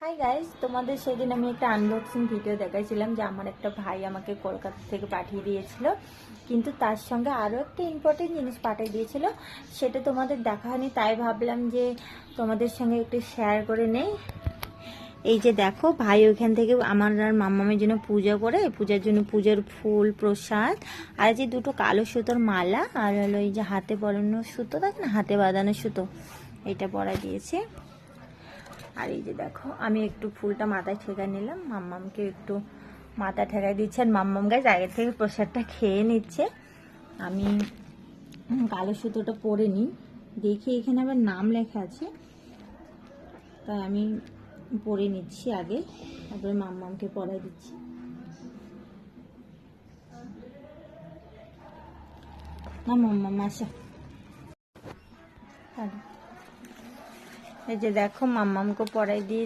Hi guys, তোমাদের সেদিন আমি একটা আনবক্সিং ভিডিও দেখাইছিলাম যে আমার একটা ভাই আমাকে কলকাতা থেকে পাঠিয়ে দিয়েছিল, কিন্তু তার সঙ্গে আরও একটা ইম্পর্টেন্ট জিনিস পাঠিয়ে দিয়েছিল। সেটা তোমাদের দেখা হয়নি, তাই ভাবলাম যে তোমাদের সঙ্গে একটু শেয়ার করে নেই। এই যে দেখো, ভাই ওইখান থেকে আমার আর মাম্মামের জন্য পূজা করে, পূজার জন্য পূজার ফুল প্রসাদ আর যে দুটো কালো সুতোর মালা আর হলো এই যে হাতে পরানো সুতো থাকে না, হাতে বাঁধানো সুতো, এটা পরা দিয়েছে। আর এই যে দেখো, আমি একটু ফুলটা মাথায় ঠেকাই নিলাম, মাম্মামকে একটু মাথা ঠেকাই দিচ্ছে। আর মাম্মাম গাছ আগে থেকে প্রসাদটা খেয়ে নিচ্ছে। আমি কালো সুতোটা পরে নিই, দেখি এখানে আবার নাম লেখা আছে, তাই আমি পরে নিচ্ছি আগে, তারপরে মাম্মামকে পরাই দিচ্ছি। না মাম্মাম আসা, এই যে দেখো মাম্মামকে পরাই দিয়ে